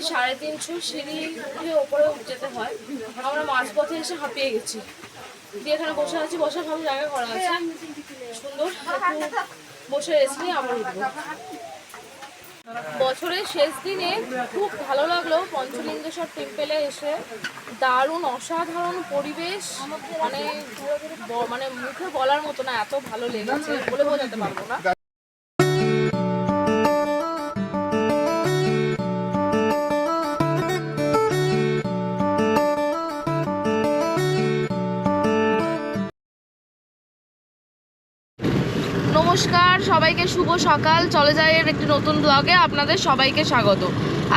প্রায় 350 সিঁড়ি উঠে ওপরে যেতে হয়। আমরা মাঝপথে এসে হাঁপিয়ে গেছি, দিয়ে এখানে বসে আছি। বসার সব জায়গা করা আছে সুন্দর, একটু বসে রেস্ট নিয়ে আবার উঠবো। বছরের শেষ দিনে খুব ভালো লাগলো পঞ্চলিঙ্গেশ্বর টেম্পেলে এসে। দারুণ অসাধারণ পরিবেশ, মানে মানে মুখে বলার মতো না, এত ভালো লেগেছে, বলে বোঝাতে পারবো না। নমস্কার সবাইকে, শুভ সকাল। চলে যায় এর একটি নতুন ব্লগে আপনাদের সবাইকে স্বাগত।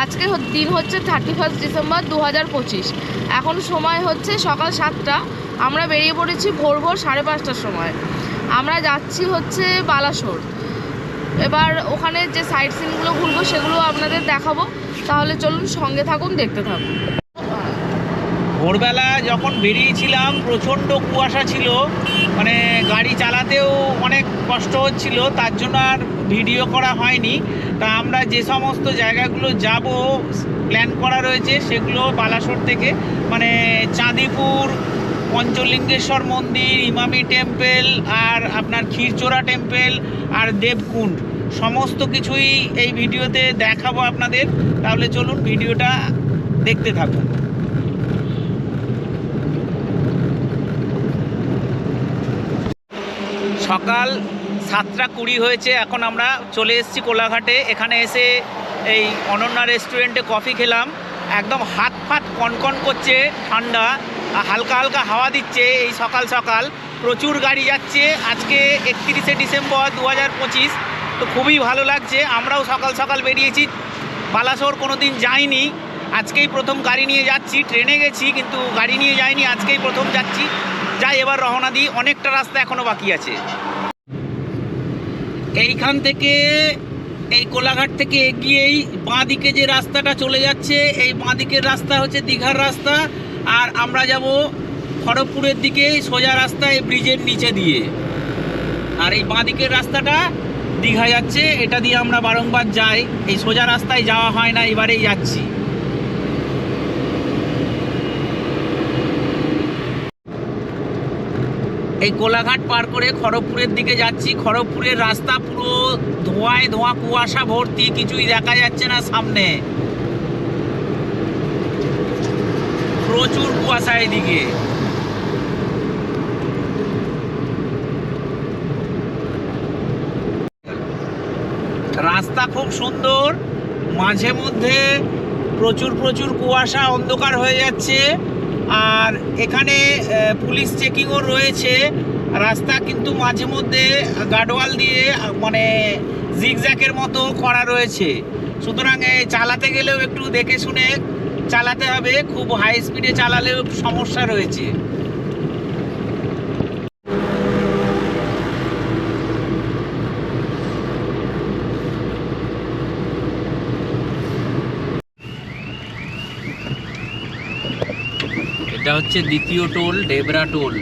আজকে দিন হচ্ছে 31 ডিসেম্বর 2025। এখন সময় হচ্ছে সকাল 7টা। আমরা বেরিয়ে পড়েছি ভোর 5:30টার সময়। আমরা যাচ্ছি হচ্ছে বালাসোর। এবার ওখানে যে সাইট সিনগুলো ঘুরবো সেগুলো আপনাদের দেখাবো, তাহলে চলুন সঙ্গে থাকুন, দেখতে থাকুন। ভোরবেলা যখন বেরিয়েছিলাম প্রচণ্ড কুয়াশা ছিল, মানে গাড়ি চালাতেও অনেক কষ্ট হচ্ছিল, তার জন্য আর ভিডিও করা হয়নি। তা আমরা যে সমস্ত জায়গাগুলো যাব প্ল্যান করা রয়েছে সেগুলো বালাসোর থেকে, মানে চাঁদিপুর, পঞ্চলিঙ্গেশ্বর মন্দির, ইমামি টেম্পেল, আর আপনার ক্ষীরচোরা টেম্পেল আর দেবকুণ্ড, সমস্ত কিছুই এই ভিডিওতে দেখাবো আপনাদের। তাহলে চলুন ভিডিওটা দেখতে থাকুন। সকাল 7:20 হয়েছে, এখন আমরা চলে এসেছি কোলাঘাটে। এখানে এসে এই অনন্যা রেস্টুরেন্টে কফি খেলাম। একদম হাত ফাত কনকন করছে, ঠান্ডা, হালকা হালকা হাওয়া দিচ্ছে। এই সকাল সকাল প্রচুর গাড়ি যাচ্ছে। আজকে 31শে ডিসেম্বর 2025, তো খুবই ভালো লাগছে। আমরাও সকাল সকাল বেরিয়েছি, বালাসোর কোনো দিন যাইনি, আজকেই প্রথম গাড়ি নিয়ে যাচ্ছি। ট্রেনে গেছি কিন্তু গাড়ি নিয়ে যাইনি, আজকেই প্রথম যাচ্ছি। যাই এবার রওনা দিই, অনেকটা রাস্তা এখনো বাকি আছে। এইখান থেকে, এই কোলাঘাট থেকে এগিয়েই বাঁ দিকে যে রাস্তাটা চলে যাচ্ছে, এই বাঁ দিকের রাস্তা হচ্ছে দীঘার রাস্তা। আর আমরা যাব খড়গপুরের দিকে সোজা রাস্তা, এই ব্রিজের নিচে দিয়ে। আর এই বাঁ দিকের রাস্তাটা দীঘা যাচ্ছে, এটা দিয়ে আমরা বারংবার যাই। এই সোজা রাস্তায় যাওয়া হয় না, এবারেই যাচ্ছি। এই কোলাঘাট পার করে খড়গপুরের দিকে যাচ্ছি। খড়গপুরের রাস্তা পুরো ধোঁয়ায় ধোঁয়া, কুয়াশা ভর্তি, কিছুই দেখা যাচ্ছে না সামনে, প্রচুর কুয়াশা এদিকে। রাস্তা খুব সুন্দর, মাঝে মধ্যে প্রচুর প্রচুর কুয়াশা, অন্ধকার হয়ে যাচ্ছে। আর এখানে পুলিশ চেকিংও রয়েছে। রাস্তা কিন্তু মাঝে মধ্যে গার্ডওয়াল দিয়ে, মানে জিগজ্যাগের মতো করা রয়েছে, সুতরাং চালাতে গেলেও একটু দেখে শুনে চালাতে হবে। খুব হাই স্পিডে চালালেও সমস্যা রয়েছে। এটা হচ্ছে দ্বিতীয় টোল, ডেবরা টোল।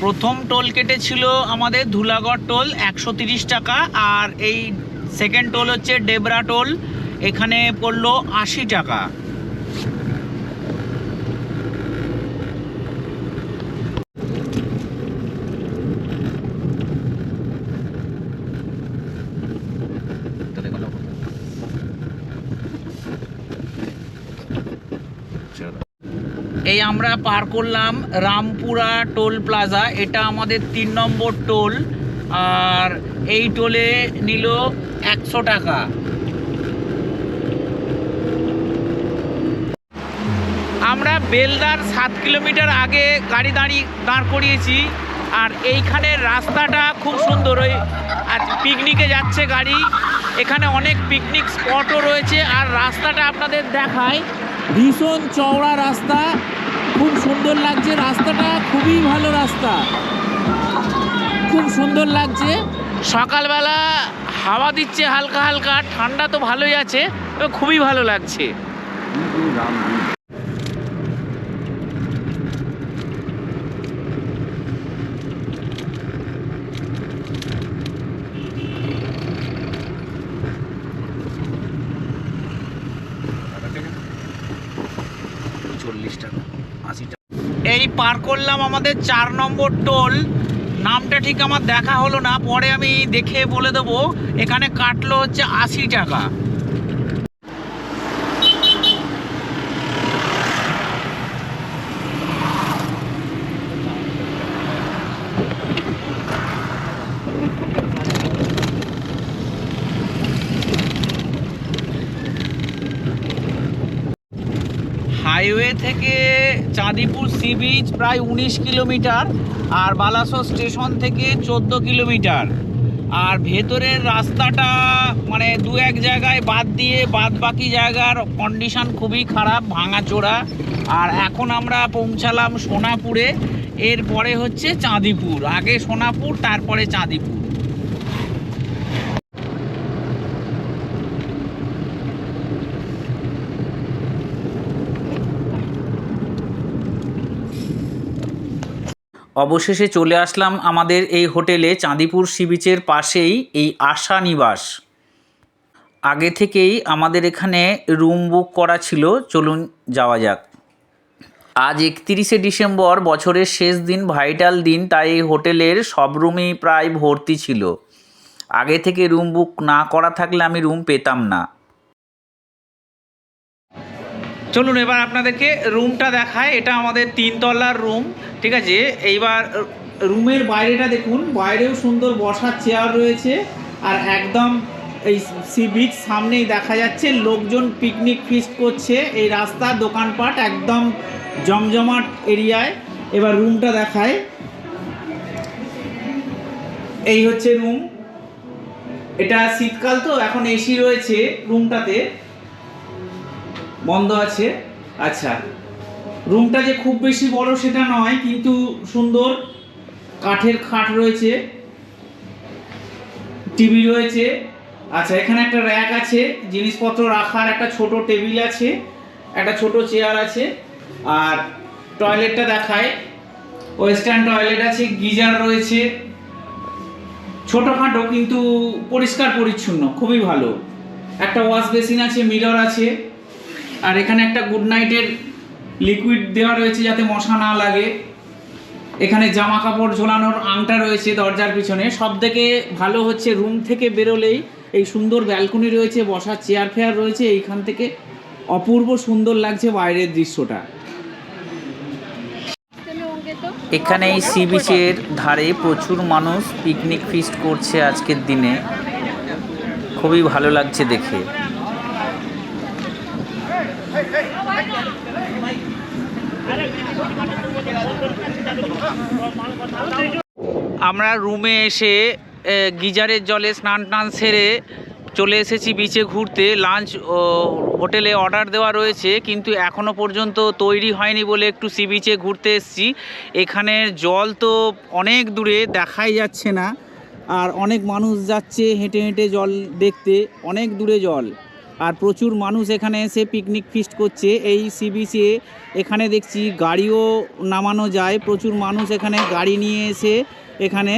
প্রথম টোল কেটেছিল আমাদের ধুলাগড় টোল, 130 টাকা। আর এই সেকেন্ড টোল হচ্ছে ডেবরা টোল, এখানে পড়লো 80 টাকা। এই আমরা পার করলাম রামপুরা টোল প্লাজা, এটা আমাদের 3 নম্বর টোল। আর এই টোলে নিল 100 টাকা। আমরা বেলদার 7 কিলোমিটার আগে গাড়ি দাঁড় করিয়েছি। আর এইখানের রাস্তাটা খুব সুন্দর, ওই আজ পিকনিকে যাচ্ছে গাড়ি, এখানে অনেক পিকনিক স্পটও রয়েছে। আর রাস্তাটা আপনাদের দেখায়, ভীষণ চওড়া রাস্তা, খুব সুন্দর লাগছে। রাস্তাটা খুবই ভালো রাস্তা, খুব সুন্দর লাগছে। সকালবেলা হাওয়া দিচ্ছে হালকা হালকা, ঠান্ডা তো ভালোই আছে, খুবই ভালো লাগছে। 40 টাকা 80 টাকা। এই পার করলাম আমাদের 4 নম্বর টোল। নামটা ঠিক আমার দেখা হলো না, পরে আমি দেখে বলে দেবো। এখানে কাটলো হচ্ছে 80 টাকা। হাইওয়ে থেকে চাঁদিপুর সি বিচ প্রায় 19 কিলোমিটার, আর বালাসোর স্টেশন থেকে 14 কিলোমিটার। আর ভেতরের রাস্তাটা মানে দু এক জায়গায় বাদ দিয়ে বাদ বাকি জায়গার কন্ডিশন খুবই খারাপ, ভাঙাচোরা। আর এখন আমরা পৌঁছালাম সোনাপুরে, এরপরে হচ্ছে চাঁদিপুর। আগে সোনাপুর, তারপরে চাঁদিপুর। অবশেষে চলে আসলাম আমাদের এই হোটেলে, চাঁদিপুর সি বিচের পাশেই এই আশা নিবাস। আগে থেকেই আমাদের এখানে রুম বুক করা ছিল। চলুন যাওয়া যাক। আজ 31শে ডিসেম্বর, বছরের শেষ দিন, ভাইটাল দিন, তাই এই হোটেলের সব রুমই প্রায় ভর্তি ছিল। আগে থেকে রুম বুক না করা থাকলে আমি রুম পেতাম না। চলুন এবার আপনাদেরকে রুমটা দেখায়। এটা আমাদের 3 তলার রুম, ঠিক আছে। এইবার রুমের বাইরেটা দেখুন, বাইরেও সুন্দর বসার চেয়ার রয়েছে। আর একদম এই সি বিচ সামনেই দেখা যাচ্ছে লোকজন পিকনিক ফিস্ট করছে। এই রাস্তা, দোকানপাট একদম জমজমাট এরিয়ায়। এবার রুমটা দেখায়। এই হচ্ছে রুম। এটা শীতকাল তো, এখন এসি রয়েছে রুমটাতে, বন্ধ আছে। আচ্ছা, রুমটা যে খুব বেশি বড় সেটা নয়, কিন্তু সুন্দর। কাঠের খাট রয়েছে, টিভি রয়েছে। আচ্ছা, এখানে একটা র্যাক আছে, জিনিসপত্র রাখার একটা ছোট টেবিল আছে, একটা ছোট চেয়ার আছে। আর টয়লেটটা দেখায়, ওয়েস্টার্ন টয়লেট আছে, গিজার রয়েছে। ছোটোখাটো কিন্তু পরিষ্কার পরিচ্ছন্ন, খুবই ভালো। একটা ওয়াশ বেসিন আছে, মিরর আছে। আর এখানে একটা গুড নাইটের লিকুইড দেওয়া রয়েছে যাতে মশা না লাগে। এখানে জামা কাপড় ঝোলানোর আংটা রয়েছে দরজার পিছনে। সব থেকে ভালো হচ্ছে রুম থেকে বেরোলেই এই সুন্দর ব্যালকনি রয়েছে, বসার চেয়ার ফেয়ার রয়েছে। এইখান থেকে অপূর্ব সুন্দর লাগছে বাইরের দৃশ্যটা। এখানে এই সি বিচের ধারে প্রচুর মানুষ পিকনিক ফিস্ট করছে আজকের দিনে, খুবই ভালো লাগছে দেখে। আমরা রুমে এসে গিজারের জলে স্নান টান সেরে চলে এসেছি বিচে ঘুরতে। লাঞ্চ হোটেলে অর্ডার দেওয়া রয়েছে, কিন্তু এখনও পর্যন্ত তৈরি হয়নি বলে একটু সি বিচে ঘুরতে এসেছি। এখানের জল তো অনেক দূরে, দেখাই যাচ্ছে না। আর অনেক মানুষ যাচ্ছে হেঁটে হেঁটে জল দেখতে, অনেক দূরে জল। আর প্রচুর মানুষ এখানে এসে পিকনিক ফিস্ট করছে এই সি বিচে। এখানে দেখছি গাড়িও নামানো যায়, প্রচুর মানুষ এখানে গাড়ি নিয়ে এসে এখানে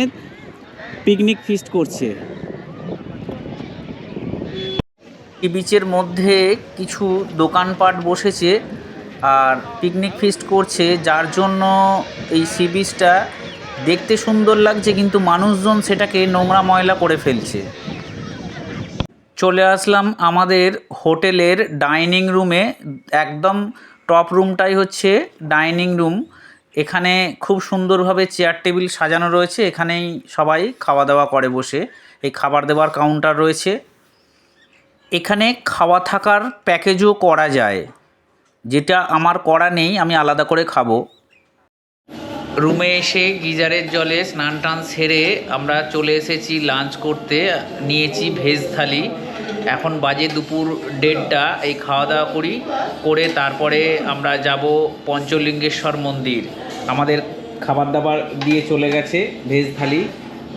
পিকনিক ফিস্ট করছে। এই বিচের মধ্যে কিছু দোকানপাট বসেছে আর পিকনিক ফিস্ট করছে, যার জন্য এই সি বিচটা দেখতে সুন্দর লাগছে, কিন্তু মানুষজন সেটাকে নোংরা ময়লা করে ফেলছে। চলে আসলাম আমাদের হোটেলের ডাইনিং রুমে। একদম টপ রুমটাই হচ্ছে ডাইনিং রুম। এখানে খুব সুন্দরভাবে চেয়ার টেবিল সাজানো রয়েছে, এখানেই সবাই খাওয়া দাওয়া করে বসে। এই খাবার দেওয়ার কাউন্টার রয়েছে। এখানে খাওয়া থাকার প্যাকেজও করা যায়, যেটা আমার করা নেই, আমি আলাদা করে খাবো। রুমে এসে গিজারের জলে স্নান টান সেরে আমরা চলে এসেছি লাঞ্চ করতে। নিয়েছি ভেজ থালি। এখন বাজে দুপুর 1:30। এই খাওয়া দাওয়া করে তারপরে আমরা যাব পঞ্চলিঙ্গেশ্বর মন্দির। আমাদের খাবার দাবার দিয়ে চলে গেছে ভেজ থালি,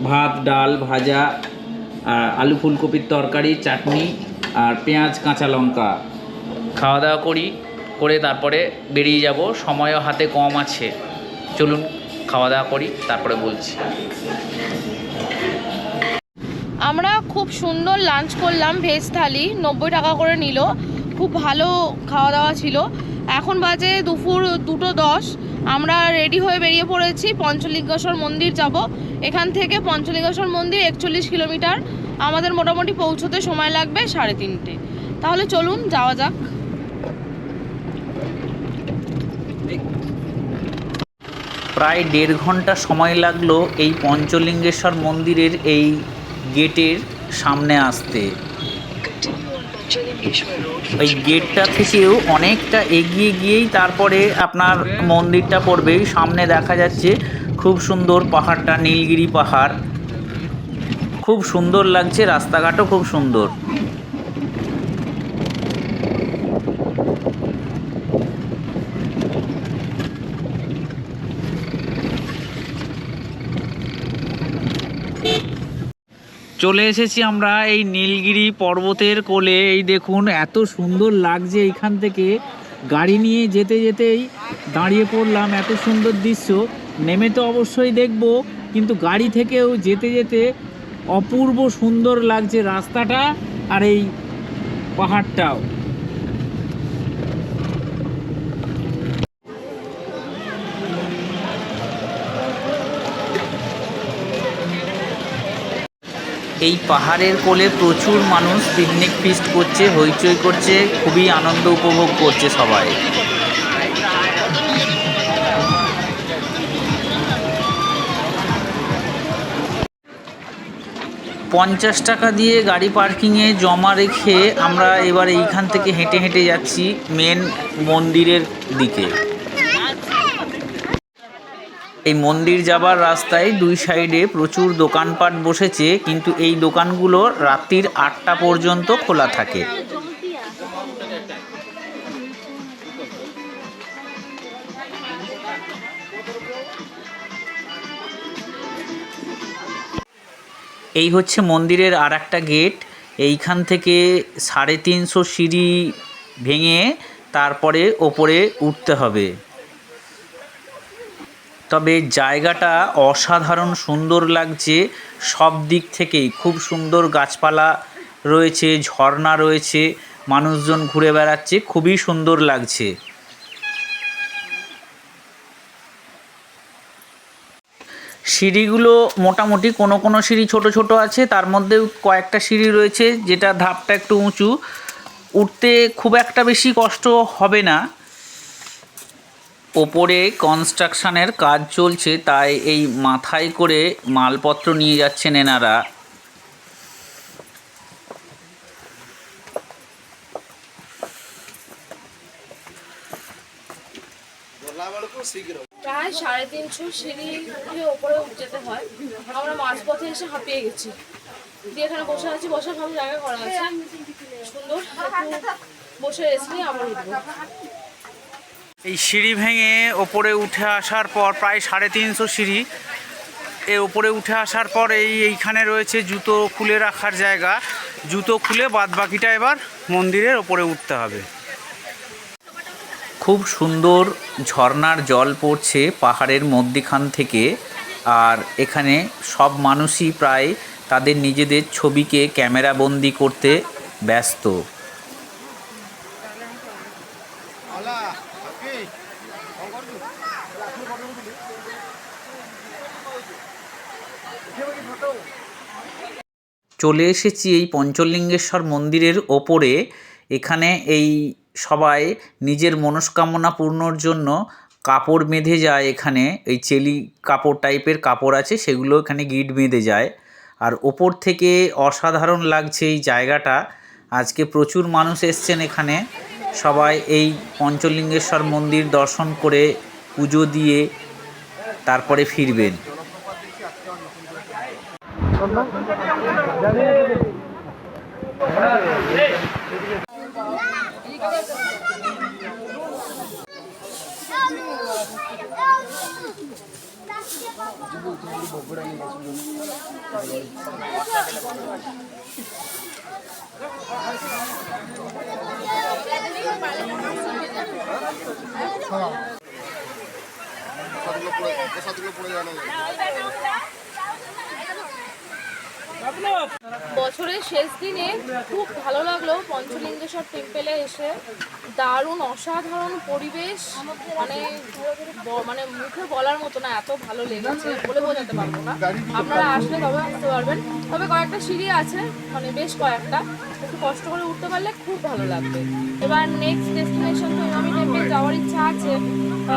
ভাত, ডাল, ভাজা, আর আলু ফুলকপির তরকারি, চাটনি আর পেঁয়াজ কাঁচা লঙ্কা। খাওয়া দাওয়া করে তারপরে বেরিয়ে যাব। সময়ও হাতে কম আছে, চলুন খাওয়া দাওয়া করি, তারপরে বলছি। আমরা খুব সুন্দর লাঞ্চ করলাম, ভেজ থালি 90 টাকা করে নিল। খুব ভালো খাওয়া দাওয়া ছিল। এখন বাজে দুপুর 2:10। আমরা রেডি হয়ে বেরিয়ে পড়েছি, পঞ্চলিঙ্গেশ্বর মন্দির যাব। এখান থেকে পঞ্চলিঙ্গেশ্বর মন্দির 41 কিলোমিটার, আমাদের মোটামুটি পৌঁছতে সময় লাগবে 3:30। তাহলে চলুন যাওয়া যাক। প্রায় 1.5 ঘন্টা সময় লাগলো এই পঞ্চলিঙ্গেশ্বর মন্দিরের এই গেটের সামনে আসতে। ওই গেটটা থেকেও অনেকটা এগিয়ে গিয়েই তারপরে আপনার মন্দিরটা পড়বে। সামনে দেখা যাচ্ছে খুব সুন্দর পাহাড়টা, নীলগিরি পাহাড়, খুব সুন্দর লাগছে, রাস্তাঘাটও খুব সুন্দর। চলে এসেছি আমরা এই নীলগিরি পর্বতের কোলে। এই দেখুন এত সুন্দর লাগছে, এইখান থেকে গাড়ি নিয়ে যেতে যেতেই দাঁড়িয়ে পড়লাম। এত সুন্দর দৃশ্য, নেমে তো অবশ্যই দেখব, কিন্তু গাড়ি থেকেও যেতে যেতে অপূর্ব সুন্দর লাগছে রাস্তাটা আর এই পাহাড়টাও। এই পাহাড়ের কোলে প্রচুর মানুষ পিকনিক ফিস্ট করছে, হইচই করছে, খুবই আনন্দ উপভোগ করছে সবাই। 50 টাকা দিয়ে গাড়ি পার্কিংয়ে জমা রেখে আমরা এবার এইখান থেকে হেঁটে হেঁটে যাচ্ছি মেন মন্দিরের দিকে। এই মন্দির যাবার রাস্তায় 2 সাইডে প্রচুর দোকানপাট বসেছে, কিন্তু এই দোকানগুলো রাত্রির 8টা পর্যন্ত খোলা থাকে। এই হচ্ছে মন্দিরের আর একটা গেট। এইখান থেকে 350 সিঁড়ি ভেঙে তারপরে ওপরে উঠতে হবে। তবে জায়গাটা অসাধারণ সুন্দর লাগছে, সব দিক থেকেই খুব সুন্দর গাছপালা রয়েছে, ঝর্ণা রয়েছে, মানুষজন ঘুরে বেড়াচ্ছে, খুবই সুন্দর লাগছে। সিঁড়িগুলো মোটামুটি কোনো কোনো সিঁড়ি ছোট ছোট আছে, তার মধ্যেও কয়েকটা সিঁড়ি রয়েছে যেটা ধাপটা একটু উঁচু, উঠতে খুব একটা বেশি কষ্ট হবে না। ওপরে কনস্ট্রাকশনের কাজ চলছে, তাই এই মাথায় করে মালপত্র নিয়ে যাচ্ছেন এনারা। প্রায় 350 সিঁড়ি দিয়ে ওপরে যেতে হয়। আমরা মাঝপথে এসে হাঁপিয়ে গেছি, দিয়ে এখানে বসে আছি, বসার ভালো জায়গা করা আছে সুন্দর, একটু বসে রেস্ট নিয়ে আবার উঠবো। এই সিঁড়ি ভেঙে ওপরে উঠে আসার পর প্রায় 350 সিঁড়ি এর ওপরে উঠে আসার পর এইখানে রয়েছে জুতো খুলে রাখার জায়গা। জুতো খুলে বাদবাকিটা এবার মন্দিরের ওপরে উঠতে হবে। খুব সুন্দর ঝর্ণার জল পড়ছে পাহাড়ের মধ্যখান থেকে, আর এখানে সব মানুষই প্রায় তাদের নিজেদের ছবিকে ক্যামেরাবন্দি করতে ব্যস্ত। চলে এসেছি এই পঞ্চলিঙ্গেশ্বর মন্দিরের ওপরে। এখানে এই সবাই নিজের মনস্কামনা পূর্ণর জন্য কাপড় বেঁধে যায়। এখানে এই চেলি কাপড় টাইপের কাপড় আছে, সেগুলো এখানে গিট বেঁধে যায়। আর ওপর থেকে অসাধারণ লাগছে এই জায়গাটা। আজকে প্রচুর মানুষ এসছেন এখানে, সবাই এই পঞ্চলিঙ্গেশ্বর মন্দির দর্শন করে পুজো দিয়ে তারপরে ফিরবেন। বছরের শেষ দিনে খুব ভালো লাগলো পঞ্চলিঙ্গেশ্বর টেম্পেলে এসে। দারুণ অসাধারণ পরিবেশ, মানে মানে মুখে বলার মতো না, এত ভালো লেগেছে, বলে বোঝাতে পারবো না। আপনারা আসলে তবে আসতে পারবেন। তবে কয়েকটা সিঁড়ি আছে, মানে বেশ কয়েকটা, একটু কষ্ট করে উঠতে পারলে খুব ভালো লাগবে। এবার নেক্সট ডেস্টিনেশন তো ইমামি টেম্পল যাওয়ার ইচ্ছা আছে,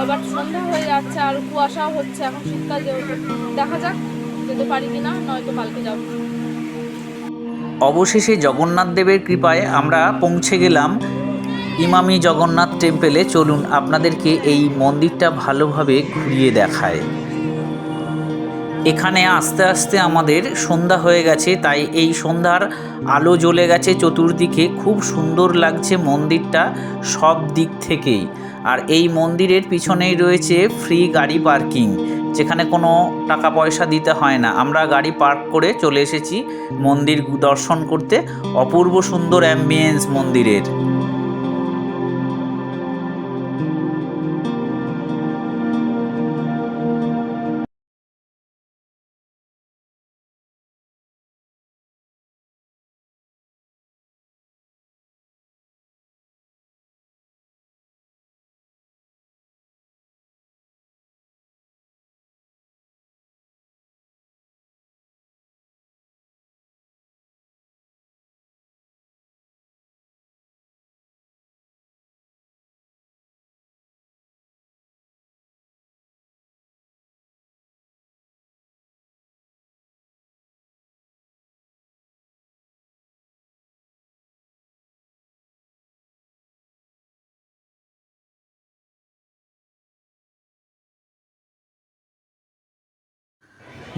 বাট সন্ধ্যা হয়ে যাচ্ছে আর কুয়াশাও হচ্ছে, এখন শীতকাল যেহেতু, দেখা যাক যেতে পারি কিনা, নয়তো কালকে যাবো। অবশেষে জগন্নাথ দেবের কৃপায় আমরা পৌঁছে গেলাম ইমামি জগন্নাথ টেম্পেলে। চলুন আপনাদেরকে এই মন্দিরটা ভালোভাবে ঘুরিয়ে দেখায়। এখানে আস্তে আস্তে আমাদের সন্ধ্যা হয়ে গেছে, তাই এই সন্ধ্যার আলো জ্বলে গেছে চতুর্দিকে। খুব সুন্দর লাগছে মন্দিরটা সব দিক থেকেই। আর এই মন্দিরের পিছনেই রয়েছে ফ্রি গাড়ি পার্কিং, যেখানে কোনো টাকা পয়সা দিতে হয় না। আমরা গাড়ি পার্ক করে চলে এসেছি মন্দির দর্শন করতে। অপূর্ব সুন্দর অ্যাম্বিয়েন্স মন্দিরের।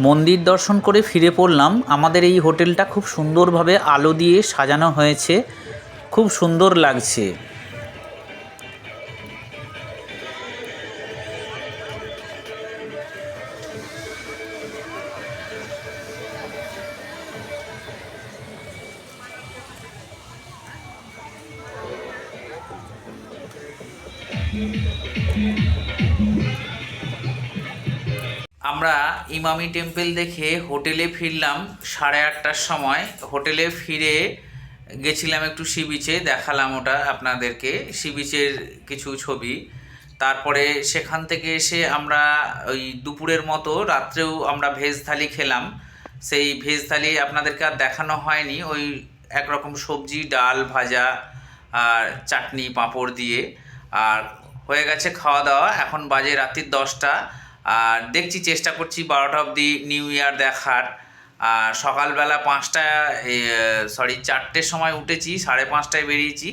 মন্দির দর্শন করে ফিরে পড়লাম। আমাদের এই হোটেলটা খুব সুন্দরভাবে আলো দিয়ে সাজানো হয়েছে, খুব সুন্দর লাগছে। আমরা ইমামি টেম্পল দেখে হোটেলে ফিরলাম 8:30টার সময়। হোটেলে ফিরে গেছিলাম একটু সি বিচে, দেখালাম ওটা আপনাদেরকে, সি বিচের কিছু ছবি। তারপরে সেখান থেকে এসে আমরা ওই দুপুরের মতো রাত্রেও আমরা ভেজ থালি খেলাম। সেই ভেজ থালি আপনাদেরকে আর দেখানো হয়নি, ওই একরকম সবজি, ডাল, ভাজা আর চাটনি পাঁপড় দিয়ে। আর হয়ে গেছে খাওয়া দাওয়া, এখন বাজে রাত্রির 10টা। আর দেখছি, চেষ্টা করছি 12টা অবধি নিউ ইয়ার দেখার। আর সকালবেলা 4টের সময় উঠেছি, 5:30টায় বেরিয়েছি।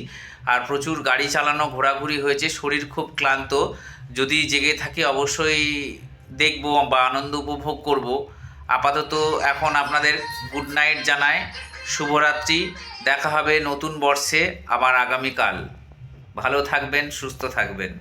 আর প্রচুর গাড়ি চালানো, ঘোরাঘুরি হয়েছে, শরীর খুব ক্লান্ত। যদি জেগে থাকি অবশ্যই দেখব বা আনন্দ উপভোগ করব। আপাতত এখন আপনাদের গুড নাইট জানাই, শুভরাত্রি। দেখা হবে নতুন বর্ষে আবার আগামীকাল। ভালো থাকবেন, সুস্থ থাকবেন।